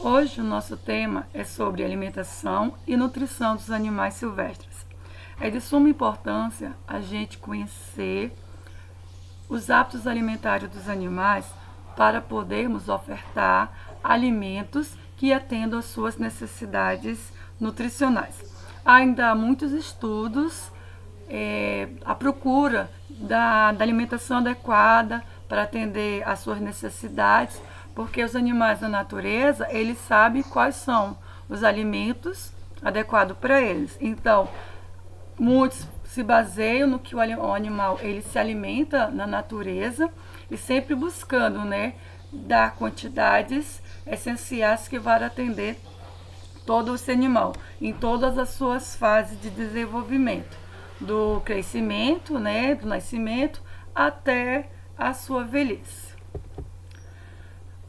Hoje o nosso tema é sobre alimentação e nutrição dos animais silvestres. É de suma importância a gente conhecer os hábitos alimentares dos animais para podermos ofertar alimentos que atendam às suas necessidades nutricionais. Ainda há muitos estudos à procura da alimentação adequada para atender às suas necessidades, porque os animais da natureza, eles sabem quais são os alimentos adequados para eles. Então, muitos se baseiam no que o animal ele se alimenta na natureza e sempre buscando, dar quantidades essenciais que vão atender todo esse animal em todas as suas fases de desenvolvimento, do crescimento, do nascimento até a sua velhice.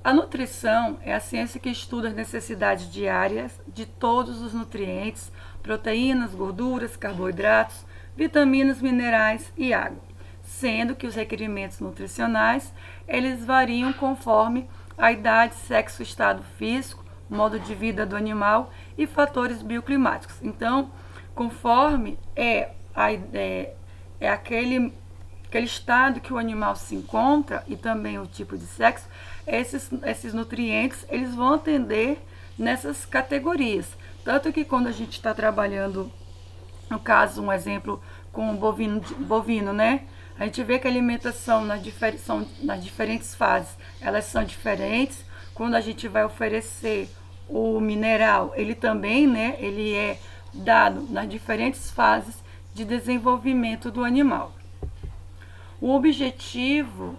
A nutrição é a ciência que estuda as necessidades diárias de todos os nutrientes, proteínas, gorduras, carboidratos, vitaminas, minerais e água, sendo que os requerimentos nutricionais eles variam conforme a idade, sexo, estado físico, modo de vida do animal e fatores bioclimáticos. Então, conforme aquele estado que o animal se encontra e também o tipo de sexo, esses nutrientes eles vão atender nessas categorias. Tanto que quando a gente está trabalhando, no caso, um exemplo com o bovino, a gente vê que a alimentação nas diferentes fases, elas são diferentes. Quando a gente vai oferecer o mineral, ele também, ele é dado nas diferentes fases de desenvolvimento do animal. O objetivo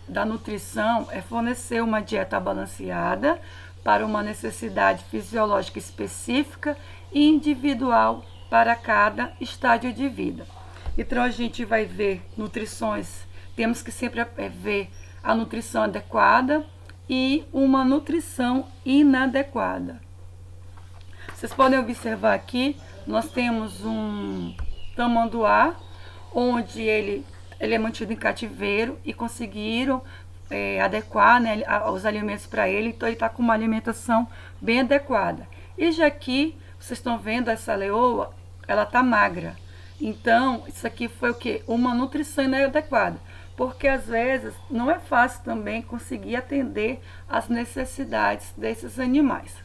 da nutrição é fornecer uma dieta balanceada para uma necessidade fisiológica específica e individual para cada estágio de vida. Então a gente vai ver nutrições, temos que sempre ver a nutrição adequada e uma nutrição inadequada. Vocês podem observar aqui, nós temos um tamanduá, onde ele é mantido em cativeiro e conseguiram adequar os alimentos para ele, então ele está com uma alimentação bem adequada. E já aqui, vocês estão vendo essa leoa, ela está magra. Então, isso aqui foi o quê? Uma nutrição inadequada, porque às vezes não é fácil também conseguir atender às necessidades desses animais.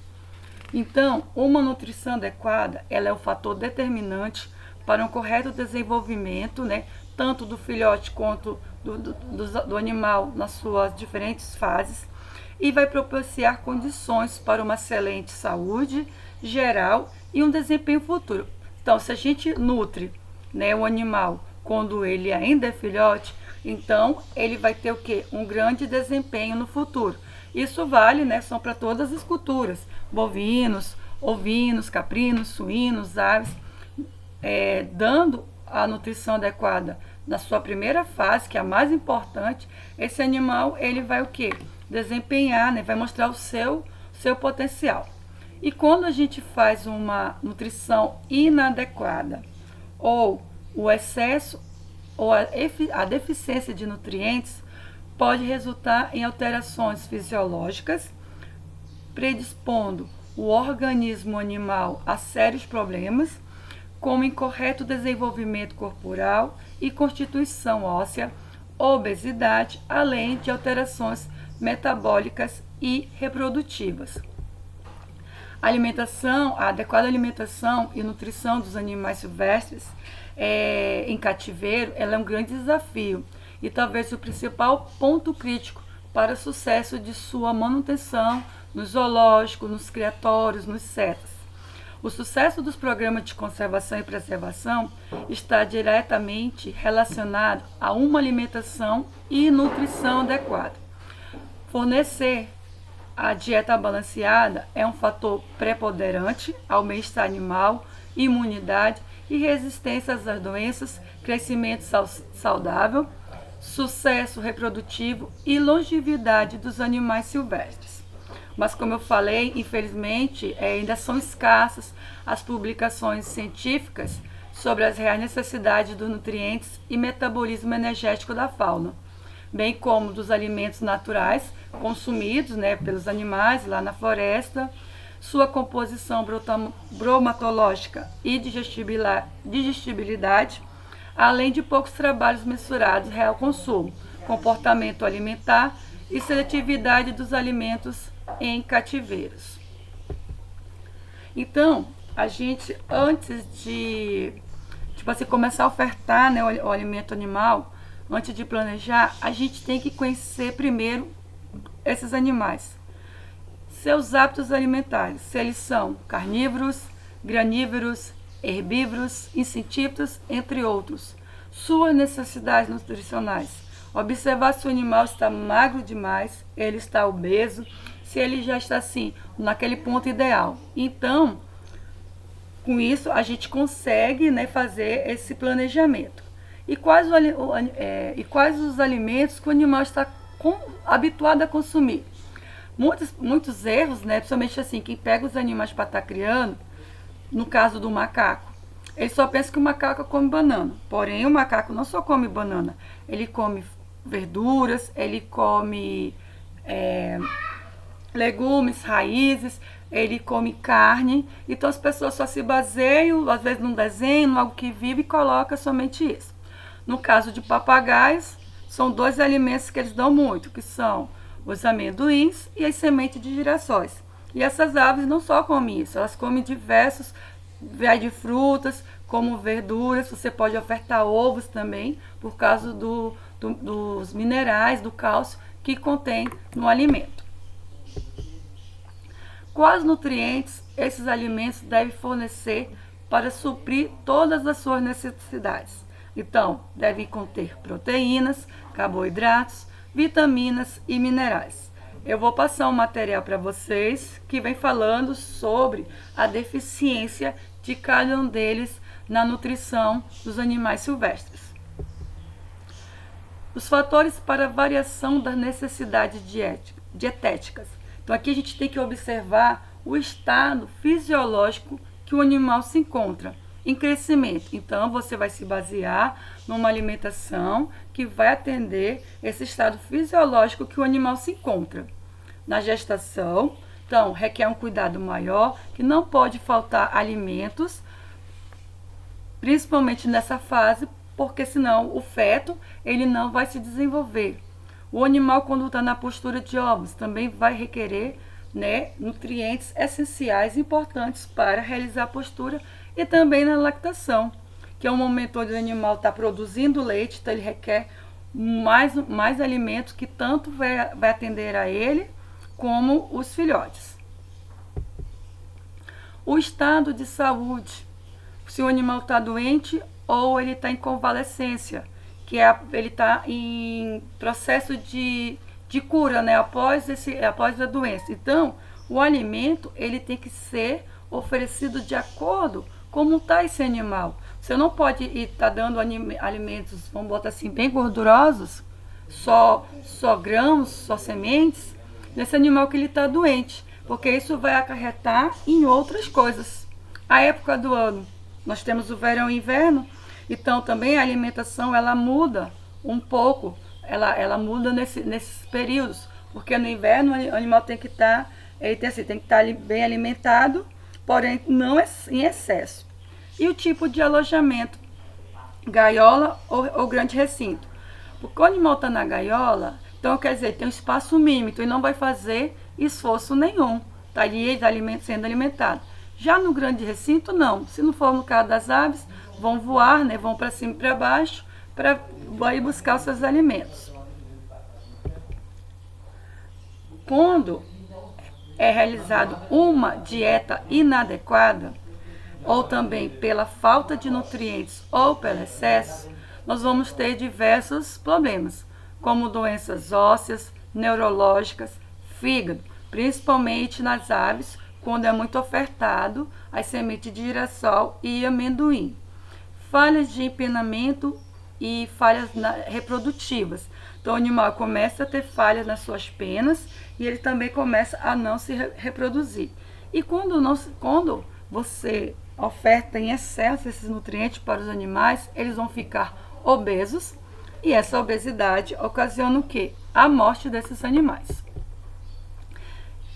Então, uma nutrição adequada, ela é o fator determinante para um correto desenvolvimento, tanto do filhote quanto do animal nas suas diferentes fases, e vai propiciar condições para uma excelente saúde geral e um desempenho futuro. Então, se a gente nutre o animal quando ele ainda é filhote, então ele vai ter o quê? Um grande desempenho no futuro. Isso vale, são para todas as culturas, bovinos, ovinos, caprinos, suínos, aves, dando a nutrição adequada na sua primeira fase, que é a mais importante. Esse animal ele vai o quê? Desempenhar, vai mostrar o seu potencial. E quando a gente faz uma nutrição inadequada, ou o excesso ou a deficiência de nutrientes, pode resultar em alterações fisiológicas, predispondo o organismo animal a sérios problemas, como incorreto desenvolvimento corporal e constituição óssea, obesidade, além de alterações metabólicas e reprodutivas. A adequada alimentação e nutrição dos animais silvestres em cativeiro, ela é um grande desafio e talvez o principal ponto crítico para o sucesso de sua manutenção no zoológico, nos criatórios, nos setas. O sucesso dos programas de conservação e preservação está diretamente relacionado a uma alimentação e nutrição adequada. Fornecer a dieta balanceada é um fator preponderante ao bem-estar animal, imunidade e resistência às doenças, crescimento saudável, sucesso reprodutivo e longevidade dos animais silvestres. Mas, como eu falei, infelizmente, ainda são escassas as publicações científicas sobre as reais necessidades dos nutrientes e metabolismo energético da fauna, bem como dos alimentos naturais consumidos, né, pelos animais lá na floresta, sua composição bromatológica e digestibilidade, além de poucos trabalhos mensurados real consumo, comportamento alimentar e seletividade dos alimentos em cativeiros. Então, a gente, antes de você começar a ofertar, né, o alimento animal, antes de planejar, a gente tem que conhecer primeiro esses animais, seus hábitos alimentares, se eles são carnívoros, granívoros, herbívoros, insetívoros, entre outros, suas necessidades nutricionais, observar se o animal está magro demais, ele está obeso, se ele já está assim, naquele ponto ideal. Então, com isso, a gente consegue, né, fazer esse planejamento. E quais os alimentos que o animal está habituado a consumir? Muitos erros, né, principalmente assim, quem pega os animais para estar criando, no caso do macaco, ele só pensa que o macaco come banana. Porém, o macaco não só come banana, ele come verduras, ele come legumes, raízes, ele come carne. Então as pessoas só se baseiam, às vezes num desenho, em algo que vive, e colocam somente isso. No caso de papagaios, são 2 alimentos que eles dão muito, que são os amendoins e as sementes de girassóis. E essas aves não só comem isso, elas comem diversos de frutas, como verduras. Você pode ofertar ovos também, por causa dos minerais, do cálcio que contém no alimento. Quais nutrientes esses alimentos devem fornecer para suprir todas as suas necessidades? Então, devem conter proteínas, carboidratos, vitaminas e minerais. Eu vou passar um material para vocês que vem falando sobre a deficiência de cada um deles na nutrição dos animais silvestres. Os fatores para a variação das necessidades dietéticas. Então aqui a gente tem que observar o estado fisiológico que o animal se encontra em crescimento. Então você vai se basear numa alimentação que vai atender esse estado fisiológico que o animal se encontra. Na gestação, então, requer um cuidado maior, que não pode faltar alimentos, principalmente nessa fase, porque senão o feto ele não vai se desenvolver. O animal, quando está na postura de ovos, também vai requerer, né, nutrientes essenciais importantes para realizar a postura, e também na lactação, que é um momento onde o animal está produzindo leite, então ele requer mais alimentos que tanto vai atender a ele como os filhotes. O estado de saúde, se o animal está doente ou ele está em convalescência, ele está em processo de cura, né, após a doença. Então, o alimento ele tem que ser oferecido de acordo com como está esse animal. Você não pode estar dando alimentos, vamos botar assim, bem gordurosos, só grãos, só sementes, nesse animal que ele está doente, porque isso vai acarretar em outras coisas. A época do ano, nós temos o verão e inverno, então também a alimentação ela muda um pouco, ela muda nesses períodos, porque no inverno o animal tem que estar, bem alimentado, porém não em excesso. E o tipo de alojamento, gaiola ou grande recinto. Porque o animal está na gaiola, então quer dizer, tem um espaço mínimo, então ele não vai fazer esforço nenhum, está ali sendo alimentado. Já no grande recinto, não. Se não for no caso das aves, vão voar, né? Vão para cima e para baixo, para ir buscar os seus alimentos. Quando é realizada uma dieta inadequada, ou também pela falta de nutrientes ou pelo excesso, nós vamos ter diversos problemas, como doenças ósseas, neurológicas, fígado, principalmente nas aves, quando é muito ofertado as sementes de girassol e amendoim. Falhas de empenamento e falhas reprodutivas. Então o animal começa a ter falhas nas suas penas e ele também começa a não se reproduzir. E quando você oferta em excesso esses nutrientes para os animais, eles vão ficar obesos e essa obesidade ocasiona o quê? A morte desses animais.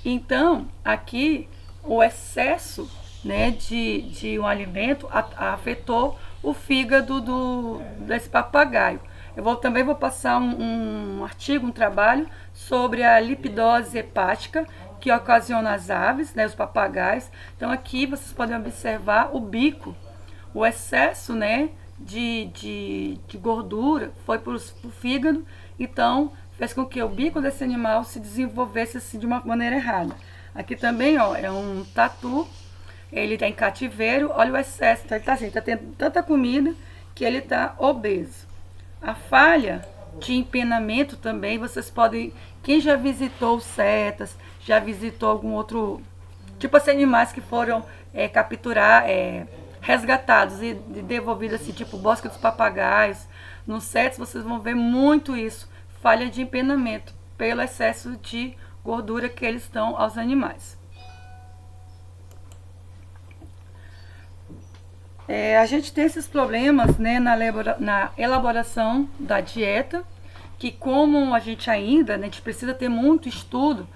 Então, aqui, o excesso, né, de um alimento afetou o fígado desse papagaio. Também vou passar um artigo, um trabalho sobre a lipidose hepática que ocasiona as aves, né, os papagaios. Então aqui vocês podem observar o bico, o excesso, né, de gordura foi para o fígado, então fez com que o bico desse animal se desenvolvesse assim, de uma maneira errada. Aqui também, ó, é um tatu, ele está em cativeiro, olha o excesso, então ele está assim, tá tendo tanta comida que ele está obeso. A falha de empenamento também, vocês podem, quem já visitou setas, já visitou algum outro, tipo assim, animais que foram resgatados e devolvidos, assim, tipo Bosque dos Papagaios, nos setas vocês vão ver muito isso, falha de empenamento, pelo excesso de gordura que eles dão aos animais. A gente tem esses problemas, né, na elaboração da dieta, que como a gente ainda, né, a gente precisa ter muito estudo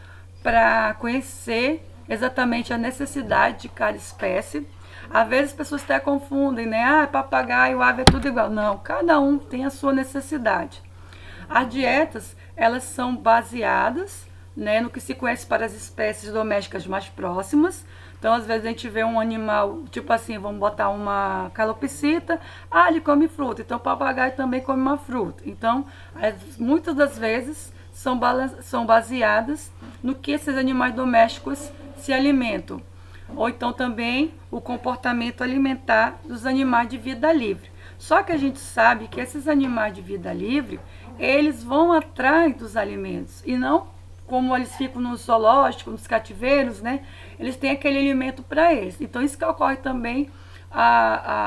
para conhecer exatamente a necessidade de cada espécie. Às vezes as pessoas até confundem, né, papagaio, ave é tudo igual. Não, cada um tem a sua necessidade. As dietas, elas são baseadas, né, no que se conhece para as espécies domésticas mais próximas. Então, às vezes a gente vê um animal, tipo assim, vamos botar uma calopsita, ele come fruta, então o papagaio também come uma fruta. Então, muitas das vezes são baseadas no que esses animais domésticos se alimentam. Ou então também o comportamento alimentar dos animais de vida livre. Só que a gente sabe que esses animais de vida livre, eles vão atrás dos alimentos e não como eles ficam no zoológico, nos cativeiros, né? Eles têm aquele alimento para eles. Então isso que ocorre também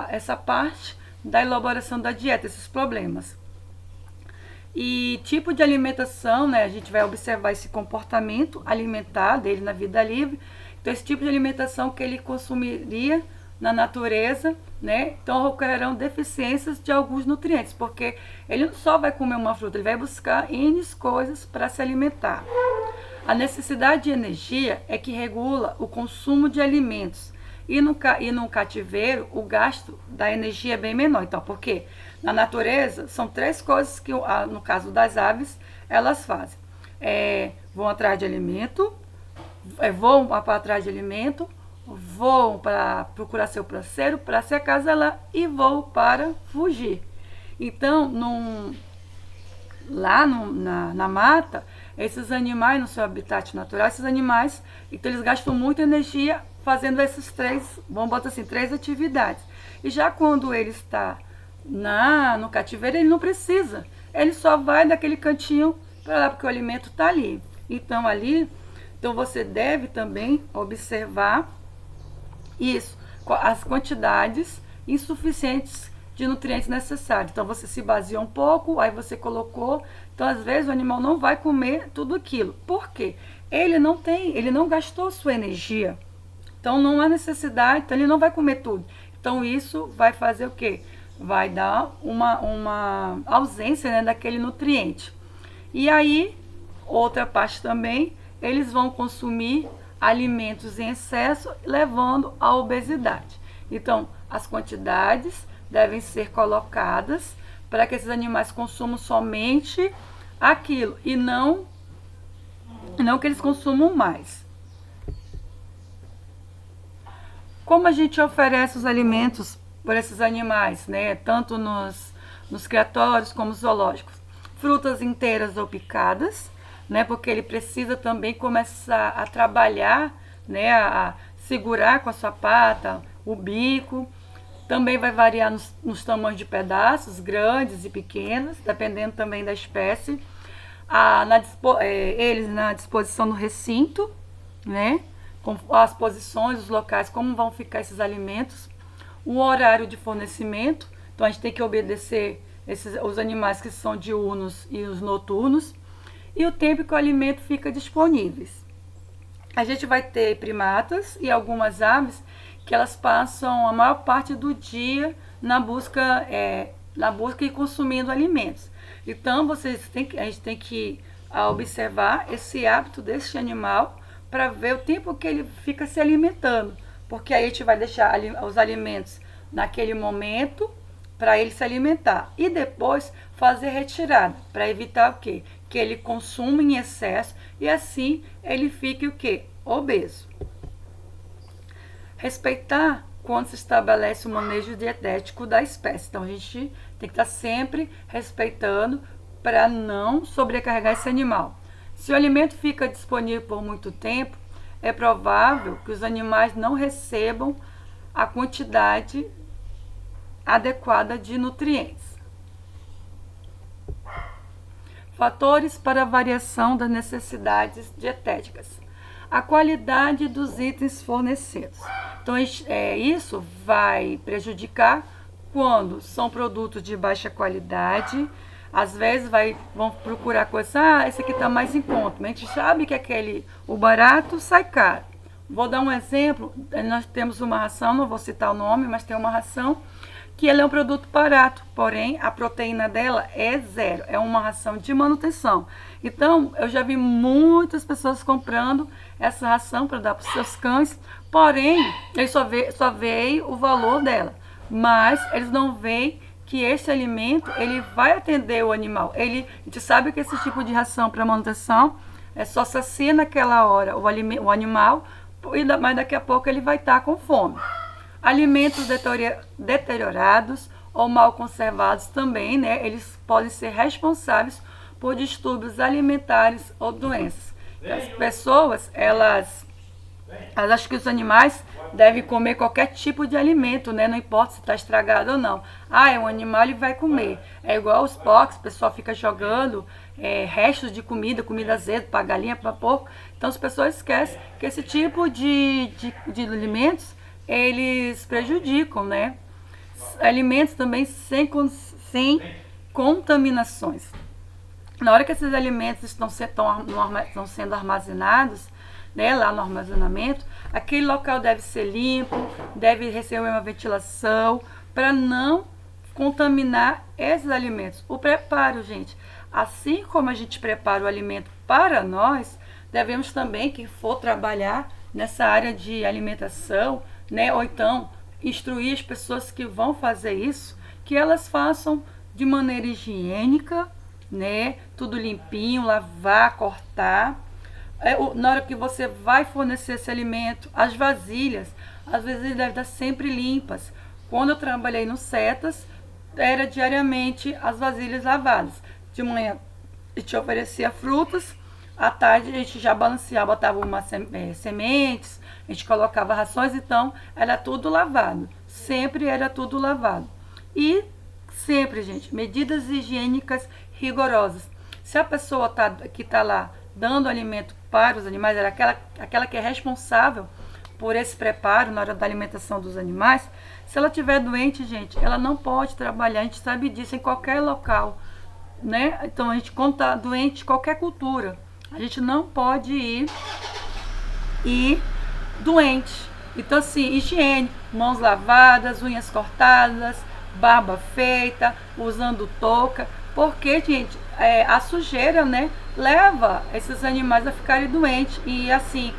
essa parte da elaboração da dieta, esses problemas. E tipo de alimentação, né? A gente vai observar esse comportamento alimentar dele na vida livre. Então esse tipo de alimentação que ele consumiria na natureza, né? Então ocorrerão deficiências de alguns nutrientes, porque ele não só vai comer uma fruta, ele vai buscar N coisas para se alimentar. A necessidade de energia é que regula o consumo de alimentos e no cativeiro o gasto da energia é bem menor. Então, por quê? Na natureza são 3 coisas que, no caso das aves, elas fazem. Vão atrás de alimento, voam para atrás de alimento, voam para procurar seu parceiro, para se acasalar e voam para fugir. Então, na mata, esses animais no seu habitat natural, esses animais, então eles gastam muita energia fazendo esses 3, vamos botar assim, 3 atividades. E já quando ele está no cativeiro, ele não precisa. Ele só vai daquele cantinho para lá, porque o alimento está ali. Então você deve também observar isso, as quantidades insuficientes de nutrientes necessários. Então você se baseia um pouco, aí você colocou. Então às vezes o animal não vai comer tudo aquilo. Por quê? Ele não gastou sua energia. Então não há necessidade, então ele não vai comer tudo. Então isso vai fazer o quê? Vai dar uma ausência, né, daquele nutriente. E aí, outra parte também, eles vão consumir alimentos em excesso, levando à obesidade. Então, as quantidades devem ser colocadas para que esses animais consumam somente aquilo e não que eles consumam mais. Como a gente oferece os alimentos para esses animais, né? Tanto nos criatórios como zoológicos? Frutas inteiras ou picadas, né? Porque ele precisa também começar a trabalhar, né? A segurar com a sua pata o bico. Também vai variar nos tamanhos de pedaços, grandes e pequenos, dependendo também da espécie. Eles na disposição do recinto, né? Com as posições, os locais, como vão ficar esses alimentos, o horário de fornecimento. Então a gente tem que obedecer os animais que são diurnos e os noturnos, e o tempo que o alimento fica disponível. A gente vai ter primatas e algumas aves que elas passam a maior parte do dia na busca e consumindo alimentos. Então a gente tem que observar esse hábito deste animal, para ver o tempo que ele fica se alimentando, porque aí a gente vai deixar os alimentos naquele momento para ele se alimentar e depois fazer retirada para evitar o quê? Que ele consuma em excesso e assim ele fique o quê? Obeso. Respeitar quando se estabelece o manejo dietético da espécie. Então a gente tem que estar sempre respeitando para não sobrecarregar esse animal. Se o alimento fica disponível por muito tempo, é provável que os animais não recebam a quantidade adequada de nutrientes. Fatores para a variação das necessidades dietéticas. A qualidade dos itens fornecidos. Então, isso vai prejudicar quando são produtos de baixa qualidade. Às vezes vão procurar coisas, esse aqui está mais em conta. Mas a gente sabe que o barato sai caro. Vou dar um exemplo. Nós temos uma ração, não vou citar o nome, mas tem uma ração que ela é um produto barato, porém a proteína dela é zero, é uma ração de manutenção. Então, eu já vi muitas pessoas comprando essa ração para dar para os seus cães, porém, eles só veem o valor dela, mas eles não veem que esse alimento, ele vai atender o animal. A gente sabe que esse tipo de ração para manutenção é só sacia naquela hora o animal, mas daqui a pouco ele vai estar com fome. Alimentos deteriorados ou mal conservados também, né? Eles podem ser responsáveis por distúrbios alimentares ou doenças. As pessoas, elas acham que os animais devem comer qualquer tipo de alimento, né? Não importa se está estragado ou não. É um animal, ele vai comer. É igual os porcos, o pessoal fica jogando restos de comida azeda para galinha, para porco. Então as pessoas esquecem que esse tipo de alimentos eles prejudicam, né? Alimentos também sem contaminações. Na hora que esses alimentos estão sendo armazenados, né, lá no armazenamento, aquele local deve ser limpo, deve receber uma ventilação para não contaminar esses alimentos. O preparo, gente, assim como a gente prepara o alimento para nós, devemos também, quem for trabalhar nessa área de alimentação, né, ou então instruir as pessoas que vão fazer isso, que elas façam de maneira higiênica, né, tudo limpinho, lavar, cortar. Na hora que você vai fornecer esse alimento, as vasilhas, às vezes devem estar sempre limpas. Quando eu trabalhei no Setas, era diariamente as vasilhas lavadas. De manhã a gente oferecia frutas, à tarde a gente já balanceava, botava sementes, a gente colocava rações, então era tudo lavado. Sempre era tudo lavado. E sempre, gente, medidas higiênicas rigorosas. Se a pessoa que está lá dando alimento para os animais, era aquela que é responsável por esse preparo na hora da alimentação dos animais, se ela estiver doente, gente, ela não pode trabalhar, a gente sabe disso em qualquer local, né? Então a gente conta doente, qualquer cultura, a gente não pode ir doente. Então assim, higiene, mãos lavadas, unhas cortadas, barba feita, usando touca, porque, gente, a sujeira, né, leva esses animais a ficarem doentes. E assim,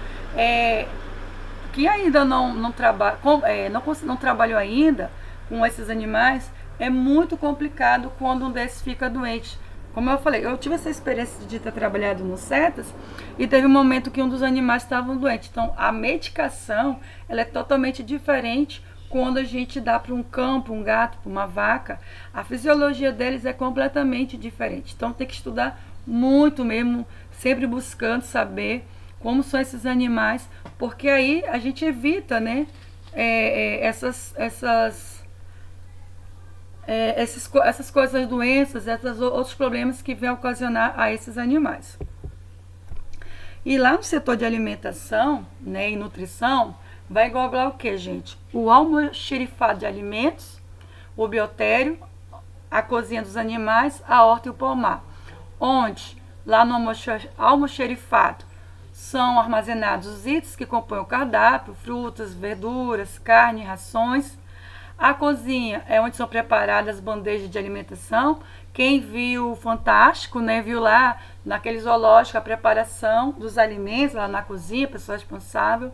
quem ainda não trabalhou ainda com esses animais, é muito complicado quando um desses fica doente. Como eu falei, eu tive essa experiência de ter trabalhado no Setas e teve um momento que um dos animais estava doente. Então, a medicação, ela é totalmente diferente quando a gente dá para um cão, para um gato, para uma vaca. A fisiologia deles é completamente diferente. Então, tem que estudar muito mesmo, sempre buscando saber como são esses animais, porque aí a gente evita, né, essas coisas, doenças, esses outros problemas que vêm ocasionar a esses animais. E lá no setor de alimentação, né, e nutrição, vai englobar o que, gente? O almoxerifado de alimentos, o biotério, a cozinha dos animais, a horta e o pomar. Onde, lá no almoxerifado, são armazenados os itens que compõem o cardápio, frutas, verduras, carne, rações. A cozinha é onde são preparadas as bandejas de alimentação. Quem viu o Fantástico, né, viu lá naquele zoológico a preparação dos alimentos lá na cozinha, pessoa responsável.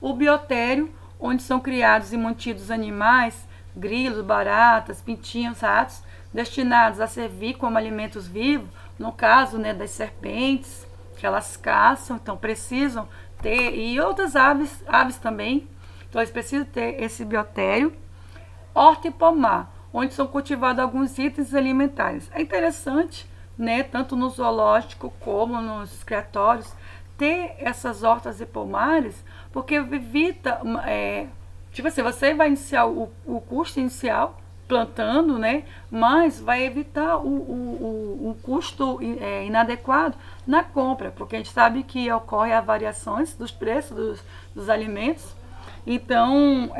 O biotério, onde são criados e mantidos animais, grilos, baratas, pintinhos, ratos, destinados a servir como alimentos vivos, no caso, né, das serpentes, que elas caçam, então precisam ter, e outras aves também, então eles precisam ter esse biotério. Horta e pomar, onde são cultivados alguns itens alimentares. É interessante, né, tanto no zoológico como nos criatórios, ter essas hortas e pomares, porque evita, tipo assim, você vai iniciar o custo inicial plantando, né, mas vai evitar o custo inadequado na compra, porque a gente sabe que ocorre as variações dos preços dos alimentos. Então,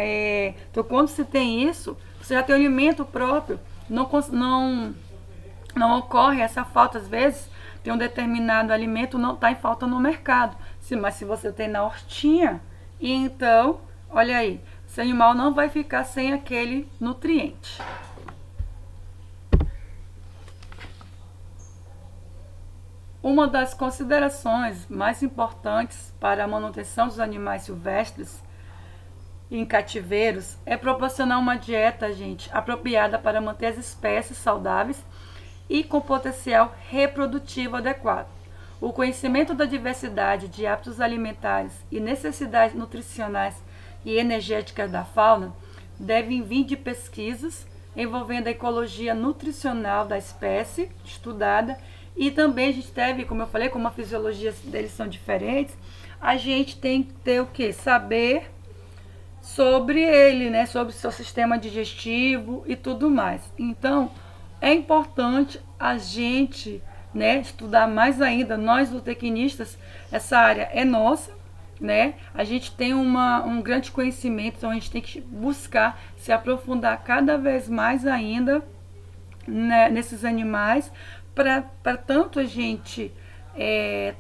quando se tem isso, você já tem o alimento próprio, não ocorre essa falta. Às vezes, tem um determinado alimento não está em falta no mercado, mas se você tem na hortinha, então, olha aí, esse animal não vai ficar sem aquele nutriente. Uma das considerações mais importantes para a manutenção dos animais silvestres em cativeiros é proporcionar uma dieta, gente, apropriada para manter as espécies saudáveis e com potencial reprodutivo adequado. O conhecimento da diversidade de hábitos alimentares e necessidades nutricionais e energéticas da fauna devem vir de pesquisas envolvendo a ecologia nutricional da espécie estudada, e também a gente deve, como eu falei, como a fisiologia deles são diferentes, a gente tem que ter o que? Saber sobre ele, né? Sobre o seu sistema digestivo e tudo mais. Então, é importante a gente, né, estudar mais ainda. Nós, zootecnistas, essa área é nossa, né? A gente tem um grande conhecimento, então a gente tem que buscar se aprofundar cada vez mais ainda, né, nesses animais, para tanto a gente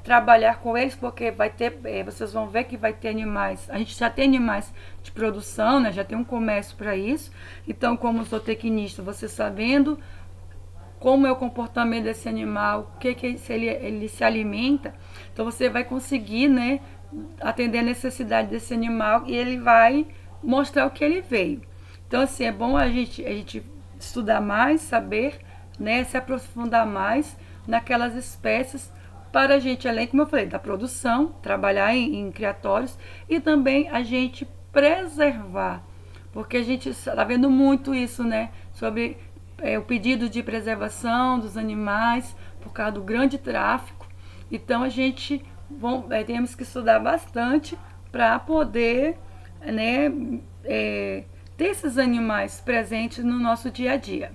trabalhar com eles, porque vai ter, vocês vão ver que vai ter animais, a gente já tem animais de produção, né, já tem um comércio para isso. Então, como zootecnista, você sabendo como é o comportamento desse animal, se ele se alimenta, então você vai conseguir, né, atender a necessidade desse animal, e ele vai mostrar o que ele veio. Então, assim, é bom a gente estudar mais, saber, né, se aprofundar mais naquelas espécies, para a gente, além, como eu falei, da produção, trabalhar em criatórios, e também a gente preservar, porque a gente está vendo muito isso, né, sobre o pedido de preservação dos animais por causa do grande tráfico. Então a gente temos que estudar bastante para poder, né, ter esses animais presentes no nosso dia a dia.